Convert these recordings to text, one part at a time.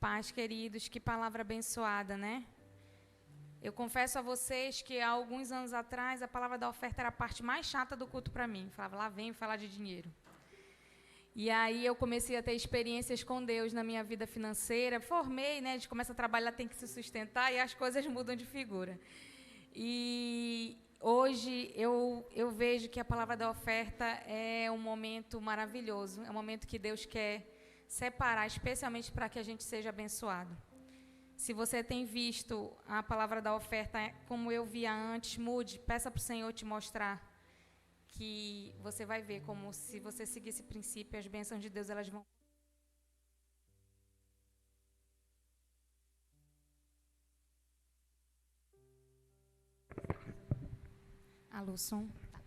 Paz, queridos, que palavra abençoada, né? Eu confesso a vocês que há alguns anos atrás a palavra da oferta era a parte mais chata do culto para mim. Falava, lá vem falar de dinheiro. E aí eu comecei a ter experiências com Deus na minha vida financeira. Formei, né? A gente começa a trabalhar, tem que se sustentar e as coisas mudam de figura. E hoje eu vejo que a palavra da oferta é um momento maravilhoso. É um momento que Deus quer separar, especialmente para que a gente seja abençoado. Se você tem visto a palavra da oferta como eu via antes, mude, peça para o Senhor te mostrar, que você vai ver como, se você seguir esse princípio, as bênçãos de Deus, elas vão... Alô, som? Tá.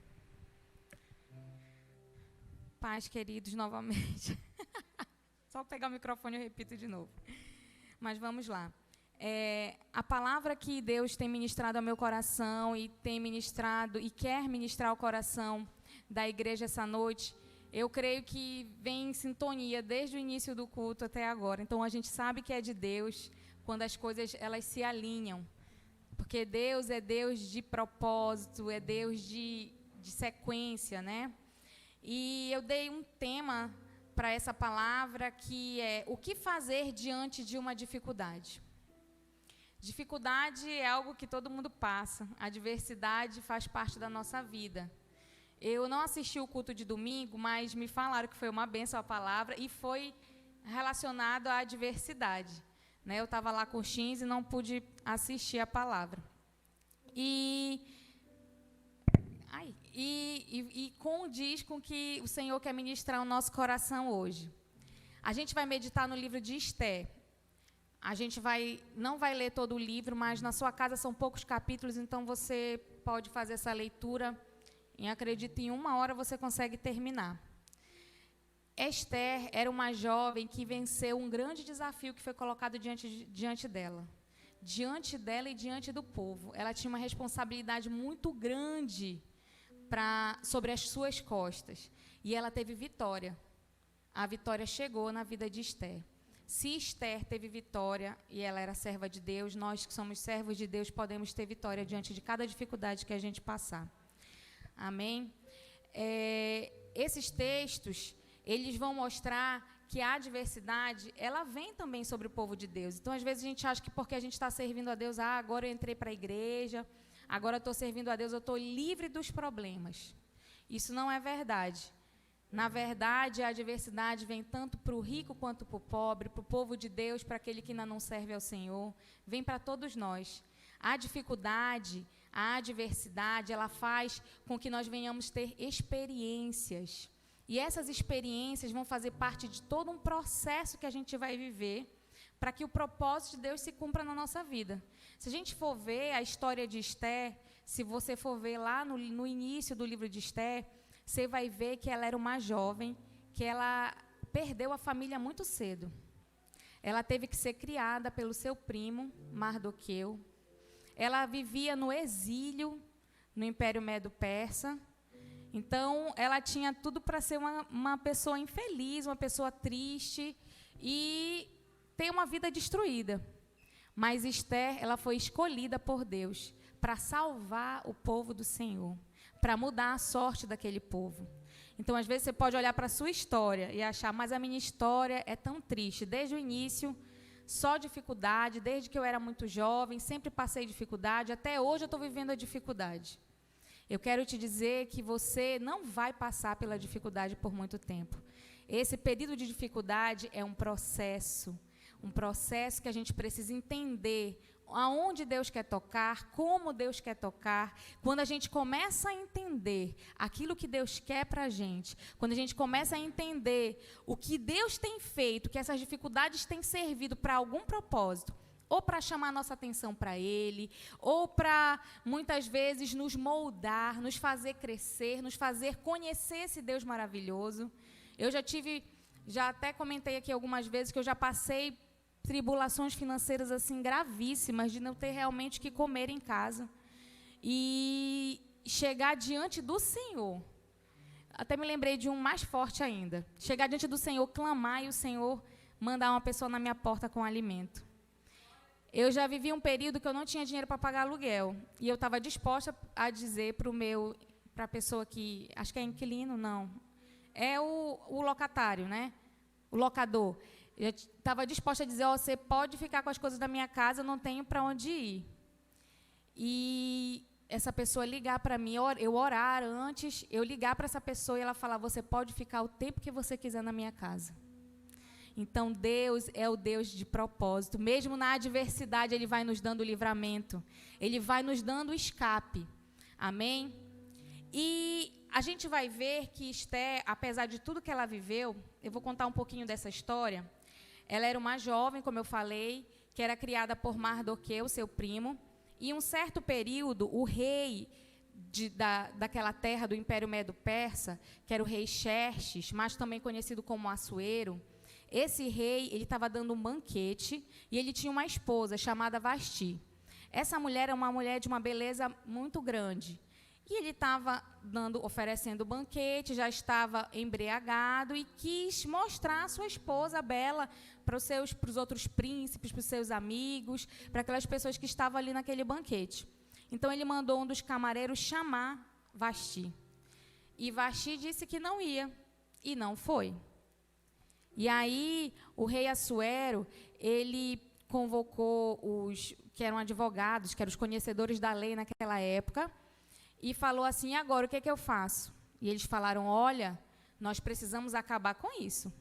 Paz, queridos, novamente. Só pegar o microfone e eu repito de novo. Mas vamos lá. A palavra que Deus tem ministrado ao meu coração e tem ministrado e quer ministrar ao coração da igreja essa noite, eu creio que vem em sintonia desde o início do culto até agora. Então, a gente sabe que é de Deus quando as coisas elas se alinham. Porque Deus é Deus de propósito, é Deus de sequência, né? E eu dei um tema para essa palavra que é o que fazer diante de uma dificuldade. Dificuldade é algo que todo mundo passa, a adversidade faz parte da nossa vida. Eu não assisti o culto de domingo, mas me falaram que foi uma bênção a palavra e foi relacionado à adversidade. Né? Eu estava lá com o X e não pude assistir a palavra. E condiz com que o Senhor quer ministrar o nosso coração hoje. A gente vai meditar no livro de Esther. A gente não vai ler todo o livro, mas na sua casa são poucos capítulos, então você pode fazer essa leitura. E acredito, em 1 hora você consegue terminar. Esther era uma jovem que venceu um grande desafio que foi colocado diante dela. Diante dela e diante do povo. Ela tinha uma responsabilidade muito grande sobre as suas costas. E ela teve vitória. A vitória chegou na vida de Esther. Se Esther teve vitória e ela era serva de Deus, nós que somos servos de Deus podemos ter vitória diante de cada dificuldade que a gente passar. Amém? Esses textos, eles vão mostrar que a adversidade, ela vem também sobre o povo de Deus. Então, às vezes, a gente acha que porque a gente está servindo a Deus, agora eu entrei para a igreja, agora eu estou servindo a Deus, eu estou livre dos problemas. Isso não é verdade. Na verdade, a adversidade vem tanto para o rico quanto para o pobre, para o povo de Deus, para aquele que ainda não serve ao Senhor, vem para todos nós. A dificuldade, a adversidade, ela faz com que nós venhamos ter experiências. E essas experiências vão fazer parte de todo um processo que a gente vai viver para que o propósito de Deus se cumpra na nossa vida. Se a gente for ver a história de Esther, se você for ver lá no início do livro de Esther, você vai ver que ela era uma jovem, que ela perdeu a família muito cedo. Ela teve que ser criada pelo seu primo, Mardoqueu. Ela vivia no exílio, no Império Medo-Persa. Então, ela tinha tudo para ser uma pessoa infeliz, uma pessoa triste e ter uma vida destruída. Mas Esther, ela foi escolhida por Deus para salvar o povo do Senhor, para mudar a sorte daquele povo. Então, às vezes, você pode olhar para a sua história e achar, mas a minha história é tão triste. Desde o início, só dificuldade, desde que eu era muito jovem, sempre passei dificuldade, até hoje eu estou vivendo a dificuldade. Eu quero te dizer que você não vai passar pela dificuldade por muito tempo. Esse período de dificuldade é um processo que a gente precisa entender aonde Deus quer tocar, como Deus quer tocar. Quando a gente começa a entender aquilo que Deus quer para a gente, quando a gente começa a entender o que Deus tem feito, que essas dificuldades têm servido para algum propósito, ou para chamar nossa atenção para Ele, ou para, muitas vezes, nos moldar, nos fazer crescer, nos fazer conhecer esse Deus maravilhoso. Eu já até comentei aqui algumas vezes que eu já passei tribulações financeiras assim gravíssimas, de não ter realmente o que comer em casa. E chegar diante do Senhor, até me lembrei de um mais forte ainda, chegar diante do Senhor, clamar e o Senhor mandar uma pessoa na minha porta com alimento. Eu já vivi um período que eu não tinha dinheiro para pagar aluguel. E eu estava disposta a dizer para a pessoa que, acho que é inquilino, não, é o locatário, né? O locador. Eu estava disposta a dizer, você pode ficar com as coisas da minha casa, eu não tenho para onde ir. E essa pessoa ligar para mim, eu orar antes, eu ligar para essa pessoa e ela falar, você pode ficar o tempo que você quiser na minha casa. Então, Deus é o Deus de propósito. Mesmo na adversidade, Ele vai nos dando livramento. Ele vai nos dando escape. Amém? E a gente vai ver que Esther, apesar de tudo que ela viveu, eu vou contar um pouquinho dessa história. Ela era uma jovem, como eu falei, que era criada por Mardoqueu, seu primo. E em um certo período, o rei daquela terra do Império Medo-Persa, que era o rei Xerxes, mas também conhecido como Assuero, esse rei, ele estava dando um banquete e ele tinha uma esposa chamada Vasti. Essa mulher era uma mulher de uma beleza muito grande. E ele estava oferecendo o banquete, já estava embriagado e quis mostrar a sua esposa bela para os outros príncipes, para os seus amigos, para aquelas pessoas que estavam ali naquele banquete. Então, ele mandou um dos camareiros chamar Vasti. E Vasti disse que não ia, e não foi. E aí, o rei Assuero, ele convocou os que eram advogados, que eram os conhecedores da lei naquela época, e falou assim, agora, o que é que eu faço? E eles falaram, olha, nós precisamos acabar com isso.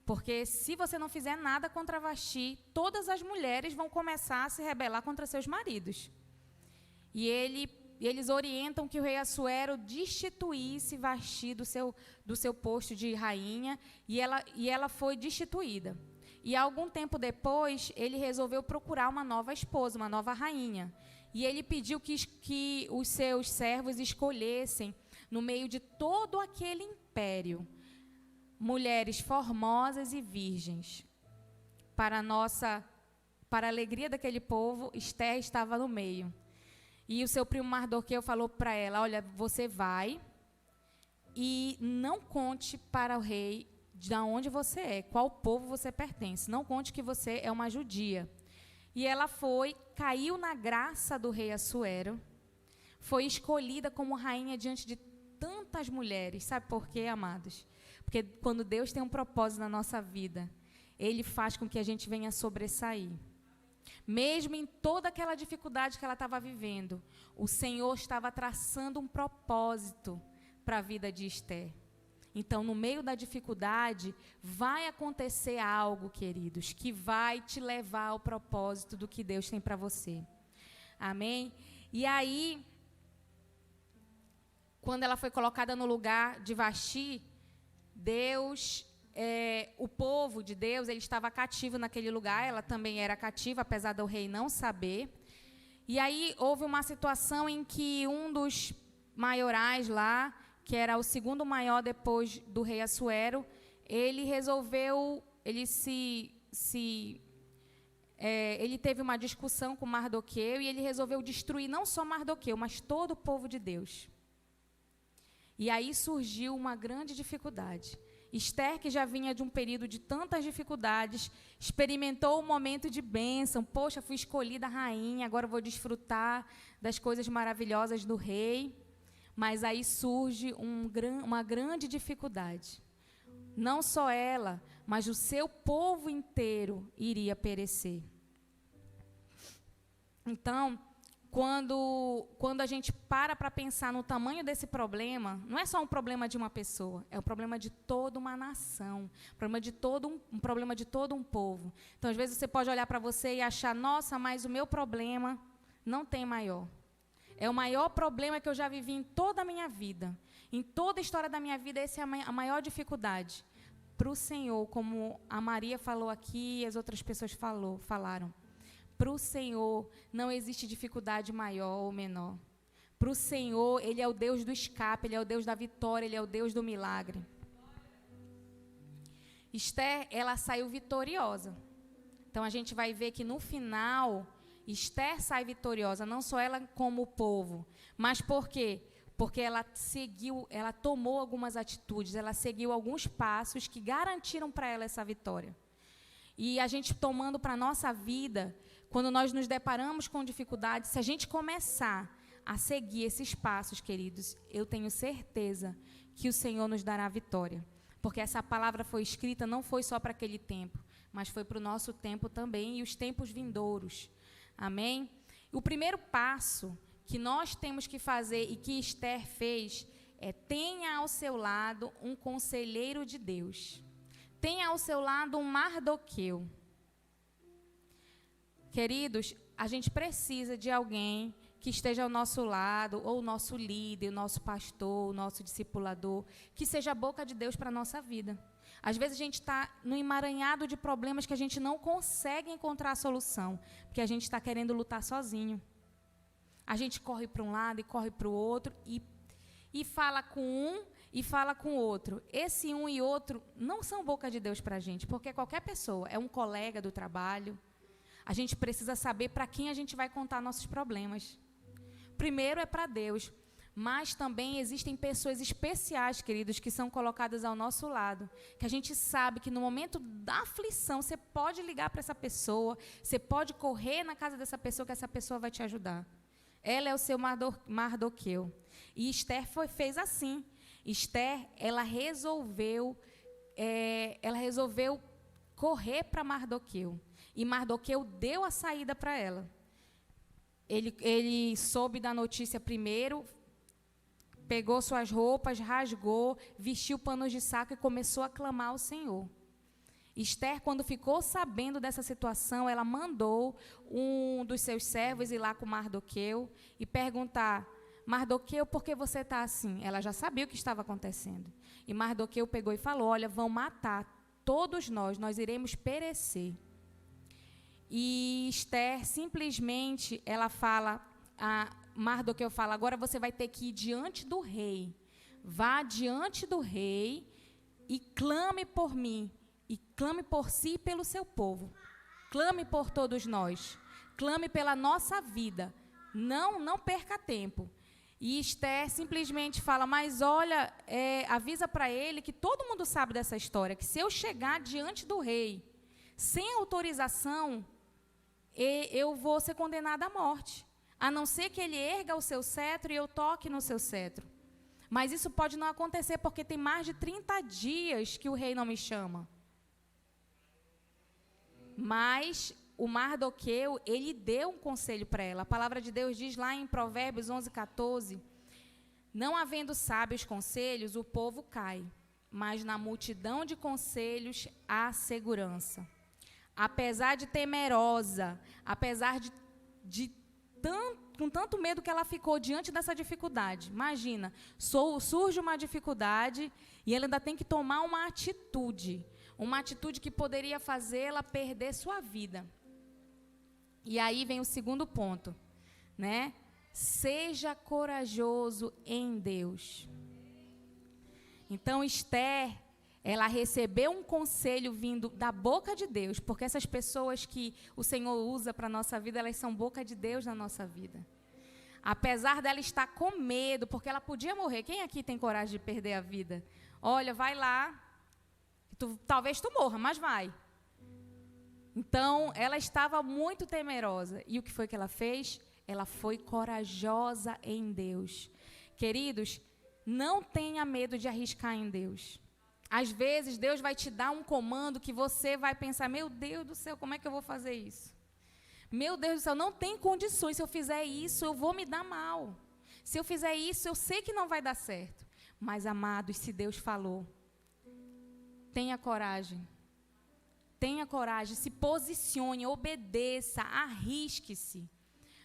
Porque se você não fizer nada contra Vasti, todas as mulheres vão começar a se rebelar contra seus maridos. E eles orientam que o rei Assuero destituísse Vasti do seu posto de rainha, e ela foi destituída. E algum tempo depois, ele resolveu procurar uma nova esposa, uma nova rainha. E ele pediu que os seus servos escolhessem, no meio de todo aquele império, mulheres formosas e virgens. Para a alegria daquele povo, Esther estava no meio. E o seu primo Mardoqueu falou para ela, olha, você vai e não conte para o rei de onde você é, qual povo você pertence. Não conte que você é uma judia. E ela caiu na graça do rei Assuero, foi escolhida como rainha diante de tantas mulheres. Sabe por quê, amados? Porque quando Deus tem um propósito na nossa vida, Ele faz com que a gente venha sobressair. Mesmo em toda aquela dificuldade que ela estava vivendo, o Senhor estava traçando um propósito para a vida de Esther. Então, no meio da dificuldade, vai acontecer algo, queridos, que vai te levar ao propósito do que Deus tem para você. Amém? E aí, quando ela foi colocada no lugar de Vasti, o povo de Deus, ele estava cativo naquele lugar, ela também era cativa, apesar do rei não saber. E aí, houve uma situação em que um dos maiorais lá, que era o segundo maior depois do rei Assuero, ele resolveu, ele teve uma discussão com Mardoqueu e ele resolveu destruir não só Mardoqueu, mas todo o povo de Deus. E aí surgiu uma grande dificuldade. Esther, que já vinha de um período de tantas dificuldades, experimentou um momento de bênção. Poxa, fui escolhida rainha, agora vou desfrutar das coisas maravilhosas do rei. Mas aí surge uma grande dificuldade. Não só ela, mas o seu povo inteiro iria perecer. Então, quando a gente para pensar no tamanho desse problema, não é só um problema de uma pessoa, é um problema de toda uma nação, um problema de todo um povo. Então, às vezes, você pode olhar para você e achar, nossa, mas o meu problema não tem maior. É o maior problema que eu já vivi em toda a minha vida. Em toda a história da minha vida, essa é a maior dificuldade. Para o Senhor, como a Maria falou aqui e as outras pessoas falaram, para o Senhor não existe dificuldade maior ou menor. Para o Senhor, Ele é o Deus do escape, Ele é o Deus da vitória, Ele é o Deus do milagre. Esther, ela saiu vitoriosa. Então, a gente vai ver que no final, Esther sai vitoriosa, não só ela como o povo. Mas por quê? Porque ela tomou algumas atitudes, ela seguiu alguns passos que garantiram para ela essa vitória. e a gente tomando para a nossa vida, quando nós nos deparamos com dificuldades, se a gente começar a seguir esses passos, queridos, eu tenho certeza que o Senhor nos dará vitória. Porque essa palavra foi escrita, não foi só para aquele tempo, mas foi para o nosso tempo também e os tempos vindouros. Amém? O primeiro passo que nós temos que fazer e que Esther fez é: tenha ao seu lado um conselheiro de Deus. Tenha ao seu lado um Mardoqueu. Queridos, a gente precisa de alguém que esteja ao nosso lado, ou o nosso líder, o nosso pastor, o nosso discipulador, que seja a boca de Deus para a nossa vida. Às vezes a gente está no emaranhado de problemas que a gente não consegue encontrar a solução, porque a gente está querendo lutar sozinho. A gente corre para um lado e corre para o outro, e fala com um e fala com o outro. Esse um e outro não são boca de Deus para a gente, porque qualquer pessoa é um colega do trabalho. A gente precisa saber para quem a gente vai contar nossos problemas. Primeiro é para Deus, mas também existem pessoas especiais, queridos, que são colocadas ao nosso lado, que a gente sabe que no momento da aflição, você pode ligar para essa pessoa, você pode correr na casa dessa pessoa, que essa pessoa vai te ajudar. Ela é o seu Mardoqueu. E Esther fez assim. Esther, ela resolveu correr para Mardoqueu. E Mardoqueu deu a saída para ela. Ele soube da notícia primeiro, pegou suas roupas, rasgou, vestiu panos de saco e começou a clamar ao Senhor. Esther, quando ficou sabendo dessa situação, ela mandou um dos seus servos ir lá com Mardoqueu e perguntar: Mardoqueu, por que você está assim? Ela já sabia o que estava acontecendo. E Mardoqueu pegou e falou: olha, vão matar todos nós iremos perecer. E Esther, simplesmente, Mardoqueu fala: agora você vai ter que ir diante do rei. Vá diante do rei e clame por mim. E clame por si e pelo seu povo. Clame por todos nós. Clame pela nossa vida. Não perca tempo. E Esther simplesmente fala: mas olha, avisa para ele que todo mundo sabe dessa história, que se eu chegar diante do rei, sem autorização, eu vou ser condenada à morte, a não ser que ele erga o seu cetro e eu toque no seu cetro. Mas isso pode não acontecer, porque tem mais de 30 dias que o rei não me chama. Mas o Mardoqueu, ele deu um conselho para ela. A palavra de Deus diz lá em Provérbios 11:14, não havendo sábios conselhos, o povo cai, mas na multidão de conselhos há segurança. Apesar de temerosa, apesar com tanto medo que ela ficou diante dessa dificuldade. Imagina, surge uma dificuldade e ela ainda tem que tomar uma atitude que poderia fazê-la perder sua vida. E aí vem o segundo ponto, né? Seja corajoso em Deus. Então, Esther, ela recebeu um conselho vindo da boca de Deus, porque essas pessoas que o Senhor usa para a nossa vida, elas são boca de Deus na nossa vida. Apesar dela estar com medo, porque ela podia morrer. Quem aqui tem coragem de perder a vida? Olha, vai lá, talvez tu morra, mas vai. Então, ela estava muito temerosa. E o que foi que ela fez? Ela foi corajosa em Deus. Queridos, não tenha medo de arriscar em Deus. Às vezes, Deus vai te dar um comando que você vai pensar: meu Deus do céu, como é que eu vou fazer isso? Meu Deus do céu, não tem condições. Se eu fizer isso, eu vou me dar mal. Se eu fizer isso, eu sei que não vai dar certo. Mas, amados, se Deus falou, tenha coragem. Tenha coragem, se posicione, obedeça, arrisque-se.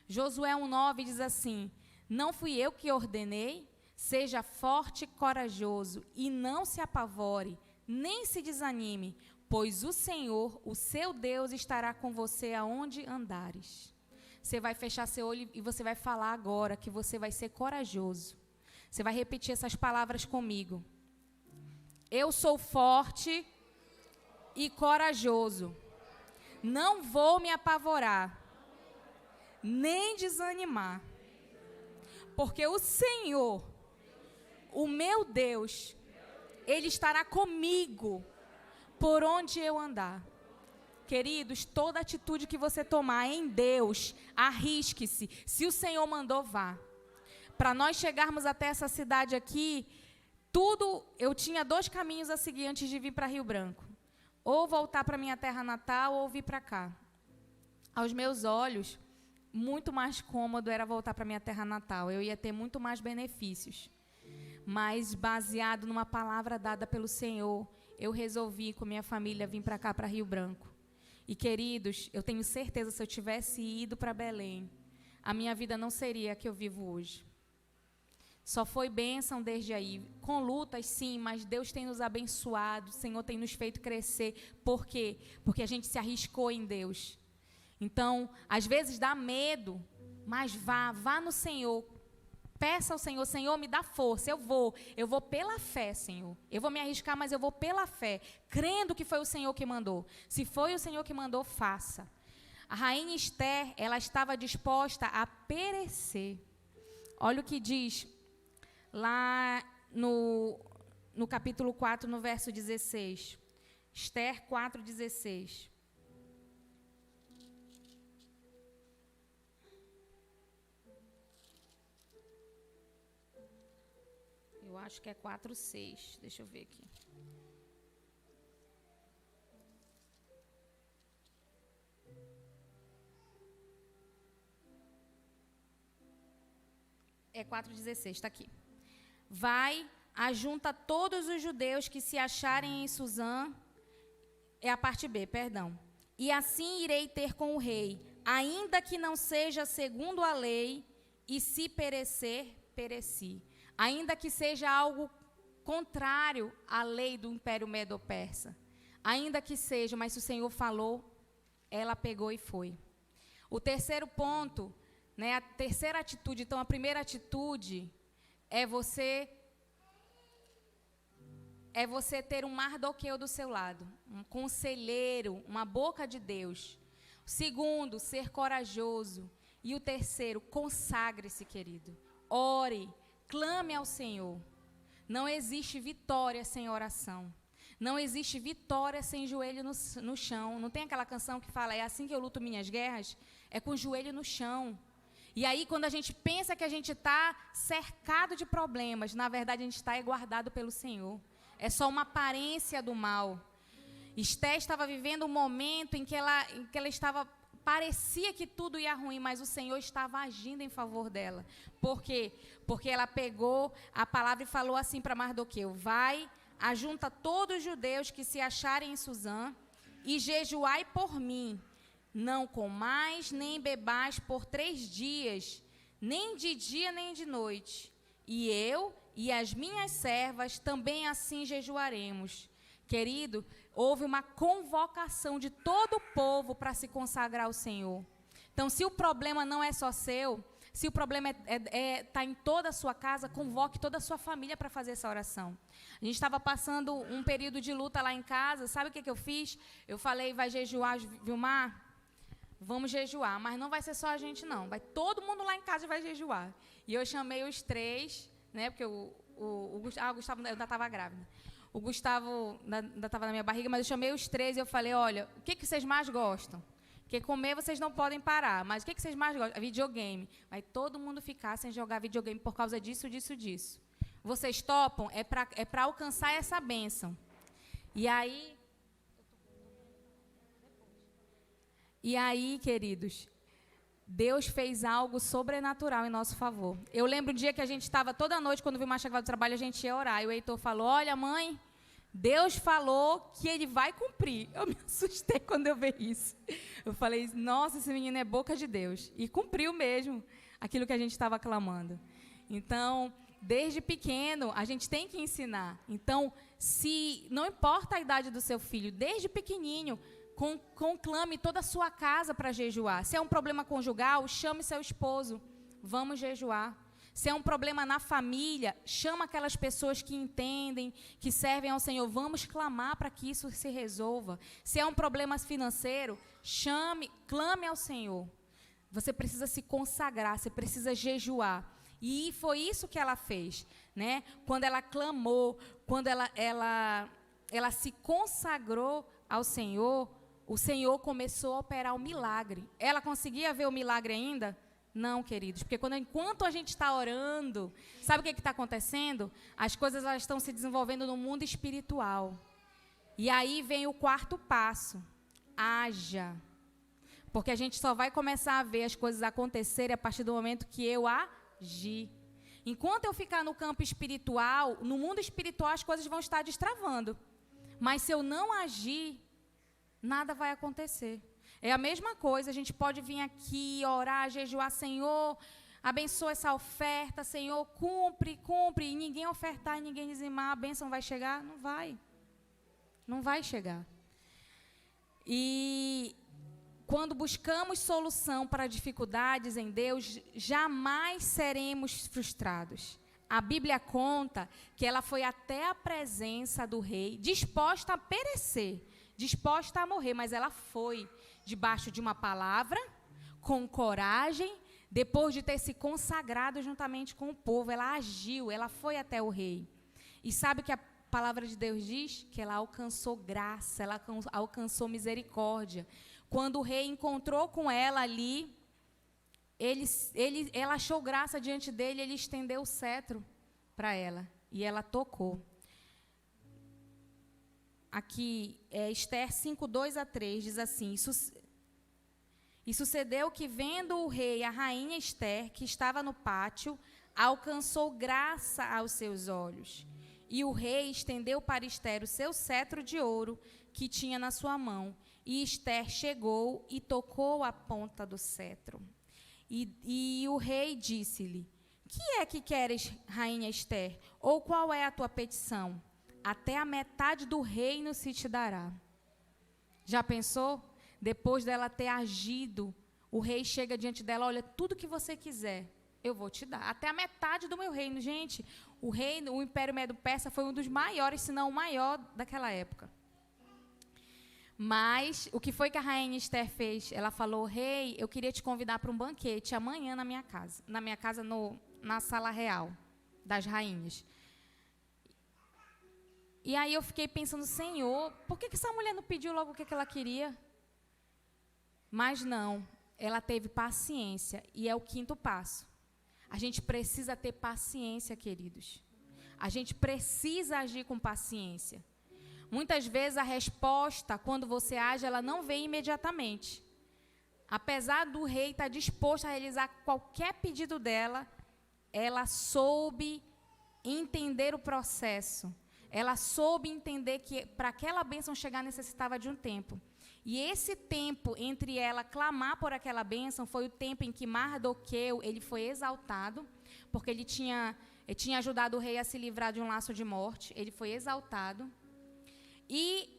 Josué 1:9 diz assim: não fui eu que ordenei? Seja forte e corajoso, e não se apavore, nem se desanime, pois o Senhor, o seu Deus, estará com você aonde andares. Você vai fechar seu olho e você vai falar agora que você vai ser corajoso. Você vai repetir essas palavras comigo. Eu sou forte e corajoso. Não vou me apavorar, nem desanimar, porque o Senhor, o meu Deus, Ele estará comigo por onde eu andar. Queridos, toda atitude que você tomar em Deus, arrisque-se. Se o Senhor mandou, vá. Para nós chegarmos até essa cidade aqui, eu tinha 2 caminhos a seguir antes de vir para Rio Branco. Ou voltar para minha terra natal, ou vir para cá. Aos meus olhos, muito mais cômodo era voltar para minha terra natal. Eu ia ter muito mais benefícios. Mas, baseado numa palavra dada pelo Senhor, eu resolvi, com minha família, vir para cá, para Rio Branco. E, queridos, eu tenho certeza, se eu tivesse ido para Belém, a minha vida não seria a que eu vivo hoje. Só foi bênção desde aí. Com lutas, sim, mas Deus tem nos abençoado, o Senhor tem nos feito crescer. Por quê? Porque a gente se arriscou em Deus. Então, às vezes dá medo, mas vá no Senhor. Peça ao Senhor, Senhor, me dá força, eu vou pela fé, Senhor. Eu vou me arriscar, mas eu vou pela fé, crendo que foi o Senhor que mandou. Se foi o Senhor que mandou, faça. A rainha Esther, ela estava disposta a perecer. Olha o que diz lá no capítulo 4, no verso 16. Esther 4:16. Eu acho que é 4:6. Deixa eu ver aqui. É 4:16, está aqui. Vai, ajunta todos os judeus que se acharem em Suzã. É a parte B, perdão. E assim irei ter com o rei, ainda que não seja segundo a lei, e se perecer, pereci. Ainda que seja algo contrário à lei do Império Medo-Persa. Ainda que seja, mas se o Senhor falou, ela pegou e foi. O terceiro ponto, né, a terceira atitude, então a primeira atitude é você ter um Mardoqueu do seu lado, um conselheiro, uma boca de Deus. O segundo, ser corajoso. E o terceiro, consagre-se, querido. Ore. Clame ao Senhor. Não existe vitória sem oração. Não existe vitória sem joelho no chão. Não tem aquela canção que fala, é assim que eu luto minhas guerras? É com o joelho no chão. E aí, quando a gente pensa que a gente está cercado de problemas, na verdade, a gente está guardado pelo Senhor. É só uma aparência do mal. Esté estava vivendo um momento em que ela estava... Parecia que tudo ia ruim, mas o Senhor estava agindo em favor dela. Por quê? Porque ela pegou a palavra e falou assim para Mardoqueu: vai, ajunta todos os judeus que se acharem em Suzã e jejuai por mim. Não comais nem bebais por 3 dias, nem de dia nem de noite. E eu e as minhas servas também assim jejuaremos. Querido, houve uma convocação de todo o povo para se consagrar ao Senhor. Então, se o problema não é só seu, se o problema está em toda a sua casa, convoque toda a sua família para fazer essa oração. A gente estava passando um período de luta lá em casa, sabe o que eu fiz? Eu falei, vai jejuar, Vilmar? Vamos jejuar, mas não vai ser só a gente não, vai todo mundo lá em casa vai jejuar. E eu chamei os 3, né, porque o Gustavo, eu ainda estava grávida. O Gustavo ainda estava na minha barriga, mas eu chamei os 3 e eu falei, olha, o que vocês mais gostam? Porque comer vocês não podem parar, mas o que vocês mais gostam? Videogame. Vai todo mundo ficar sem jogar videogame por causa disso, disso, disso. Vocês topam? É para alcançar essa bênção. E aí, queridos, Deus fez algo sobrenatural em nosso favor. Eu lembro um dia que a gente estava toda noite, quando o Vilmar chegava do trabalho, a gente ia orar. E o Heitor falou, olha, mãe, Deus falou que ele vai cumprir. Eu me assustei quando eu vi isso. Eu falei, nossa, esse menino é boca de Deus. E cumpriu mesmo aquilo que a gente estava clamando. Então, desde pequeno, a gente tem que ensinar. Então, não importa a idade do seu filho, desde pequenininho, conclame toda a sua casa para jejuar. Se é um problema conjugal, chame seu esposo. Vamos jejuar. Se é um problema na família, chama aquelas pessoas que entendem, que servem ao Senhor. Vamos clamar para que isso se resolva. Se é um problema financeiro, clame ao Senhor. Você precisa se consagrar, você precisa jejuar. E foi isso que ela fez, né? Quando ela clamou, quando ela se consagrou ao Senhor, o Senhor começou a operar o milagre. Ela conseguia ver o milagre ainda? Não, queridos, porque enquanto a gente está orando, sabe o que está acontecendo? As coisas elas estão se desenvolvendo no mundo espiritual. E aí vem o quarto passo. Haja. Porque a gente só vai começar a ver as coisas acontecerem a partir do momento que eu agir. Enquanto eu ficar no campo espiritual, no mundo espiritual as coisas vão estar destravando. Mas se eu não agir, nada vai acontecer. É a mesma coisa, a gente pode vir aqui, orar, jejuar, Senhor, abençoa essa oferta, Senhor, cumpre, e ninguém ofertar, e ninguém dizimar, a bênção vai chegar? Não vai. Não vai chegar. E quando buscamos solução para dificuldades em Deus, jamais seremos frustrados. A Bíblia conta que ela foi até a presença do rei, disposta a perecer, disposta a morrer, mas ela foi debaixo de uma palavra, com coragem, depois de ter se consagrado juntamente com o povo, ela agiu, ela foi até o rei. E sabe o que a palavra de Deus diz? Que ela alcançou graça, ela alcançou misericórdia. Quando o rei encontrou com ela ali, ela achou graça diante dele, ele estendeu o cetro para ela, e ela tocou. Aqui, Esther 5, 2-3, diz assim, e sucedeu que, vendo o rei a rainha Esther, que estava no pátio, alcançou graça aos seus olhos. E o rei estendeu para Esther o seu cetro de ouro que tinha na sua mão. E Esther chegou e tocou a ponta do cetro. E o rei disse-lhe, que é que queres, rainha Esther? Ou qual é a tua petição? Até a metade do reino se te dará. Já pensou? Depois dela ter agido, o rei chega diante dela, olha, tudo que você quiser, eu vou te dar. Até a metade do meu reino. Gente, o Império Medo-Persa foi um dos maiores, se não o maior daquela época. Mas, o que foi que a rainha Esther fez? Ela falou, rei, eu queria te convidar para um banquete amanhã na minha casa. Na minha casa, na sala real das rainhas. E aí eu fiquei pensando, Senhor, por que essa mulher não pediu logo o que ela queria? Mas não, ela teve paciência, e é o quinto passo. A gente precisa ter paciência, queridos. A gente precisa agir com paciência. Muitas vezes a resposta, quando você age, ela não vem imediatamente. Apesar do rei estar disposto a realizar qualquer pedido dela, ela soube entender o processo. Ela soube entender que para aquela bênção chegar necessitava de um tempo. E esse tempo entre ela clamar por aquela bênção foi o tempo em que Mardoqueu ele foi exaltado, porque ele tinha ajudado o rei a se livrar de um laço de morte. Ele foi exaltado. E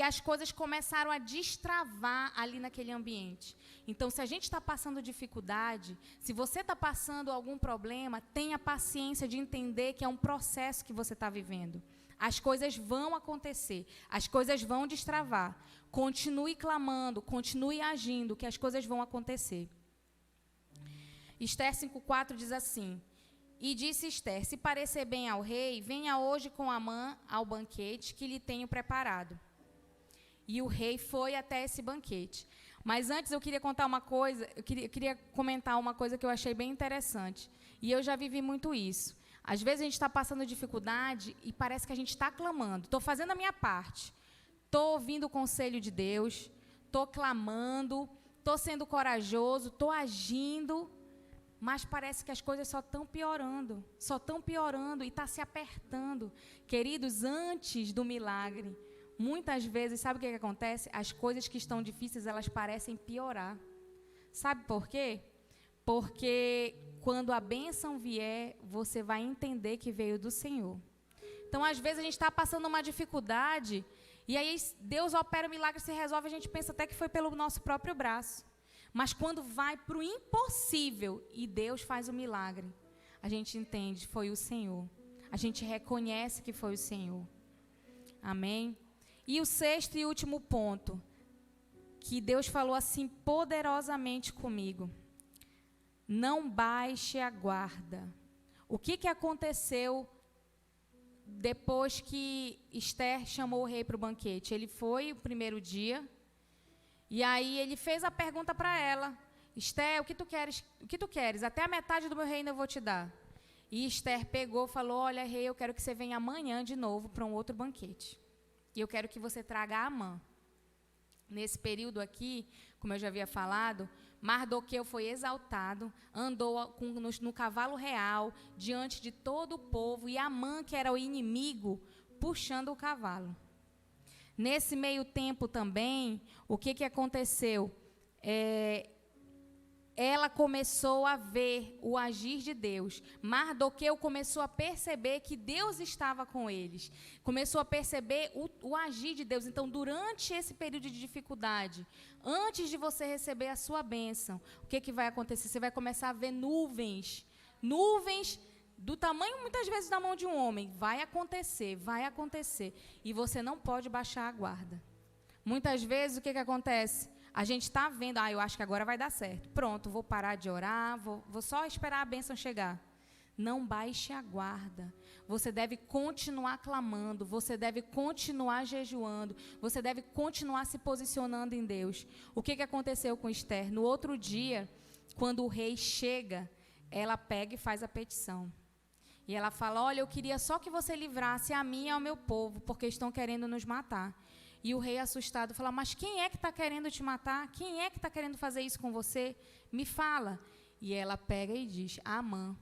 as coisas começaram a destravar ali naquele ambiente. Então, se a gente está passando dificuldade, se você está passando algum problema, tenha paciência de entender que é um processo que você está vivendo. As coisas vão acontecer, as coisas vão destravar. Continue clamando, continue agindo, que as coisas vão acontecer. Esther 5,4 diz assim, e disse Esther, se parecer bem ao rei, venha hoje com Amã ao banquete que lhe tenho preparado. E o rei foi até esse banquete. Mas antes eu queria contar uma coisa, eu queria comentar uma coisa que eu achei bem interessante. E eu já vivi muito isso. Às vezes a gente está passando dificuldade e parece que a gente está clamando. Estou fazendo a minha parte. Estou ouvindo o conselho de Deus. Estou clamando. Estou sendo corajoso. Estou agindo. Mas parece que as coisas só estão piorando. Só estão piorando e está se apertando. Queridos, antes do milagre, muitas vezes, sabe o que acontece? As coisas que estão difíceis, elas parecem piorar. Sabe por quê? Porque quando a bênção vier, você vai entender que veio do Senhor. Então, às vezes, a gente está passando uma dificuldade, e aí Deus opera o milagre, se resolve, a gente pensa até que foi pelo nosso próprio braço. Mas quando vai para o impossível, e Deus faz o milagre, a gente entende, foi o Senhor. A gente reconhece que foi o Senhor. Amém? E o sexto e último ponto, que Deus falou assim poderosamente comigo. Não baixe a guarda. O que aconteceu depois que Esther chamou o rei para o banquete. Ele foi o primeiro dia, e aí ele fez a pergunta para ela: Esther, o que tu queres? O que tu queres? Até a metade do meu reino eu vou te dar. E Esther pegou e falou: olha, rei, eu quero que você venha amanhã de novo para um outro banquete. E eu quero que você traga Amã. Nesse período aqui, como eu já havia falado, Mardoqueu foi exaltado, andou no cavalo real, diante de todo o povo, e Amã, que era o inimigo, puxando o cavalo. Nesse meio tempo também, o que aconteceu? Ela começou a ver o agir de Deus. Mardoqueu começou a perceber que Deus estava com eles. Começou a perceber o agir de Deus. Então, durante esse período de dificuldade, antes de você receber a sua bênção, o que vai acontecer? Você vai começar a ver nuvens. Nuvens do tamanho, muitas vezes, da mão de um homem. Vai acontecer, vai acontecer. E você não pode baixar a guarda. Muitas vezes, o que acontece? A gente está vendo, eu acho que agora vai dar certo. Pronto, vou parar de orar, vou só esperar a bênção chegar. Não baixe a guarda. Você deve continuar clamando, você deve continuar jejuando, você deve continuar se posicionando em Deus. O que aconteceu com Esther? No outro dia, quando o rei chega, ela pega e faz a petição. E ela fala: olha, eu queria só que você livrasse a mim e ao meu povo, porque estão querendo nos matar. E o rei, assustado, fala: mas quem é que está querendo te matar? Quem é que está querendo fazer isso com você? Me fala. E ela pega e diz: Amã.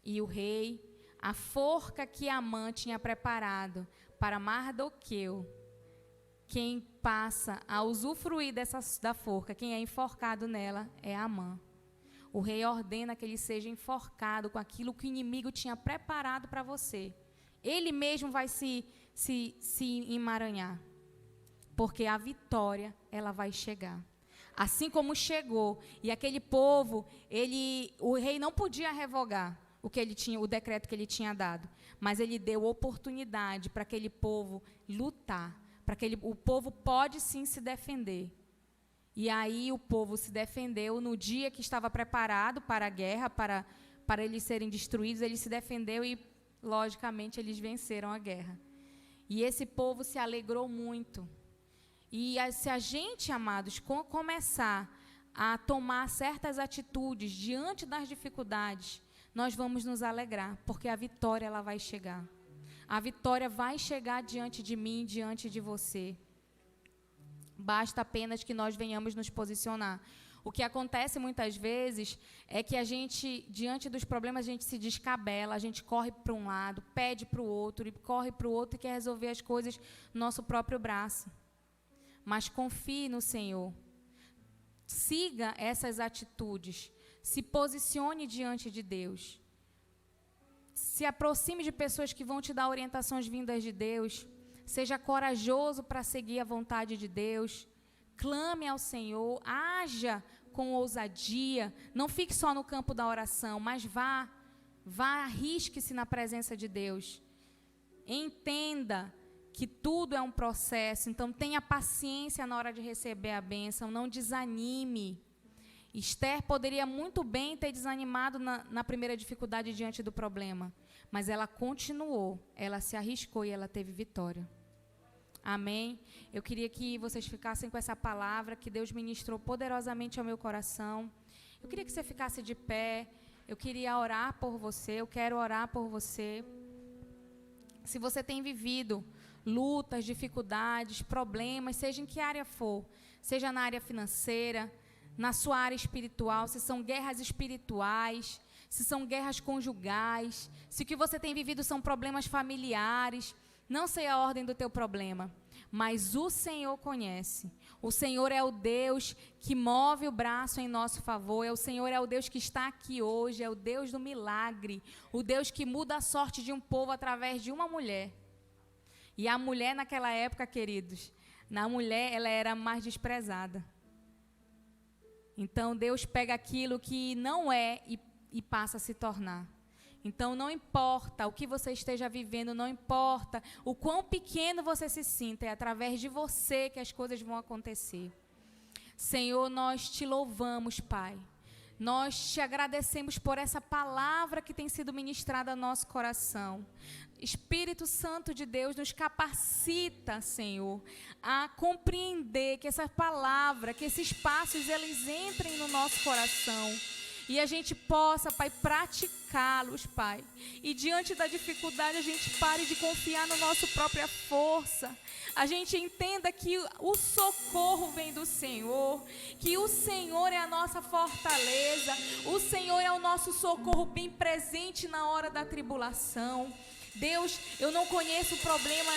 E o rei, a forca que Amã tinha preparado para Mardoqueu, quem passa a usufruir da forca, quem é enforcado nela, é Amã. O rei ordena que ele seja enforcado com aquilo que o inimigo tinha preparado para você. Ele mesmo vai se emaranhar. Porque a vitória, ela vai chegar. Assim como chegou. E aquele povo, o rei não podia revogar o decreto que ele tinha dado. Mas ele deu oportunidade para aquele povo lutar. O povo pode sim se defender. E aí o povo se defendeu no dia que estava preparado para a guerra, para eles serem destruídos. Ele se defendeu e, logicamente, eles venceram a guerra. E esse povo se alegrou muito. E se a gente, amados, começar a tomar certas atitudes diante das dificuldades, nós vamos nos alegrar, porque a vitória ela vai chegar. A vitória vai chegar diante de mim, diante de você. Basta apenas que nós venhamos nos posicionar. O que acontece muitas vezes é que a gente, diante dos problemas, a gente se descabela, a gente corre para um lado, pede para o outro, e corre para o outro e quer resolver as coisas no nosso próprio braço. Mas confie no Senhor. Siga essas atitudes. Se posicione diante de Deus. Se aproxime de pessoas que vão te dar orientações vindas de Deus. Seja corajoso para seguir a vontade de Deus. Clame ao Senhor. Haja com ousadia. Não fique só no campo da oração, mas vá, arrisque-se na presença de Deus. Entenda que tudo é um processo, então tenha paciência na hora de receber a bênção, não desanime. Esther poderia muito bem ter desanimado na primeira dificuldade diante do problema, mas ela continuou, ela se arriscou e ela teve vitória. Amém? Eu queria que vocês ficassem com essa palavra que Deus ministrou poderosamente ao meu coração. Eu queria que você ficasse de pé, eu queria orar por você, eu quero orar por você. Se você tem vivido lutas, dificuldades, problemas, seja em que área for, seja na área financeira, na sua área espiritual, se são guerras espirituais, se são guerras conjugais, se o que você tem vivido são problemas familiares, não sei a ordem do teu problema, mas o Senhor conhece. O Senhor é o Deus que move o braço em nosso favor, o Senhor é o Deus que está aqui hoje, é o Deus do milagre, o Deus que muda a sorte de um povo através de uma mulher. E a mulher naquela época, queridos, ela era mais desprezada. Então, Deus pega aquilo que não é e passa a se tornar. Então, não importa o que você esteja vivendo, não importa o quão pequeno você se sinta, é através de você que as coisas vão acontecer. Senhor, nós te louvamos, Pai. Nós te agradecemos por essa palavra que tem sido ministrada ao nosso coração. Espírito Santo de Deus, nos capacita, Senhor, a compreender que essa palavra, que esses passos, eles entrem no nosso coração. E a gente possa, Pai, praticá-los, Pai. E diante da dificuldade, a gente pare de confiar na nossa própria força. A gente entenda que o socorro vem do Senhor, que o Senhor é a nossa fortaleza, o Senhor é o nosso socorro bem presente na hora da tribulação. Deus, eu não conheço o problema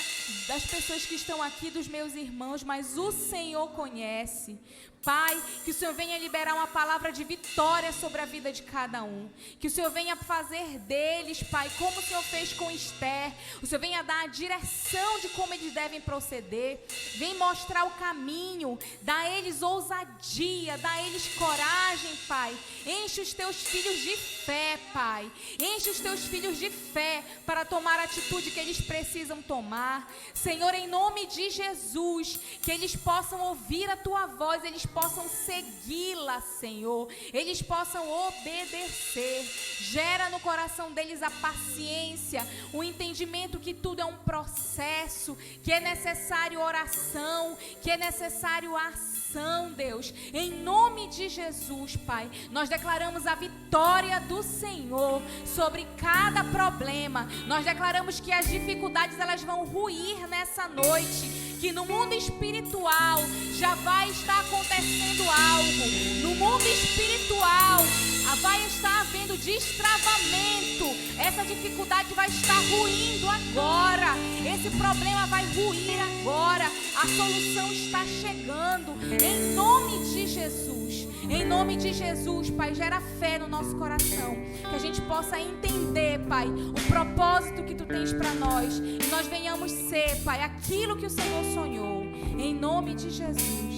das pessoas que estão aqui, dos meus irmãos, mas o Senhor conhece. Pai, que o Senhor venha liberar uma palavra de vitória sobre a vida de cada um. Que o Senhor venha fazer deles, Pai, como o Senhor fez com Esther. O Senhor venha dar a direção de como eles devem proceder. Vem mostrar o caminho, dá a eles ousadia, dá a eles coragem, Pai. Enche os teus filhos de fé, Pai. Enche os teus filhos de fé para tomar a atitude que eles precisam tomar. Senhor, em nome de Jesus, que eles possam ouvir a Tua voz, eles possam segui-la, Senhor, eles possam obedecer. Gera no coração deles a paciência, o entendimento que tudo é um processo, que é necessário oração, que é necessário ação, Deus. Em nome de Jesus, Pai, nós declaramos a vitória do Senhor sobre cada problema. Nós declaramos que as dificuldades, elas vão ruir nessa noite, que no mundo espiritual já vai estar acontecendo algo. No mundo espiritual vai estar havendo destravamento. Essa dificuldade vai estar ruindo agora. Esse problema vai ruir agora. A solução está chegando. Em nome de Jesus. Em nome de Jesus, Pai, gera fé no nosso coração. Que a gente possa entender, Pai, o propósito que Tu tens para nós. E nós venhamos ser, Pai, aquilo que o Senhor sonhou. Em nome de Jesus.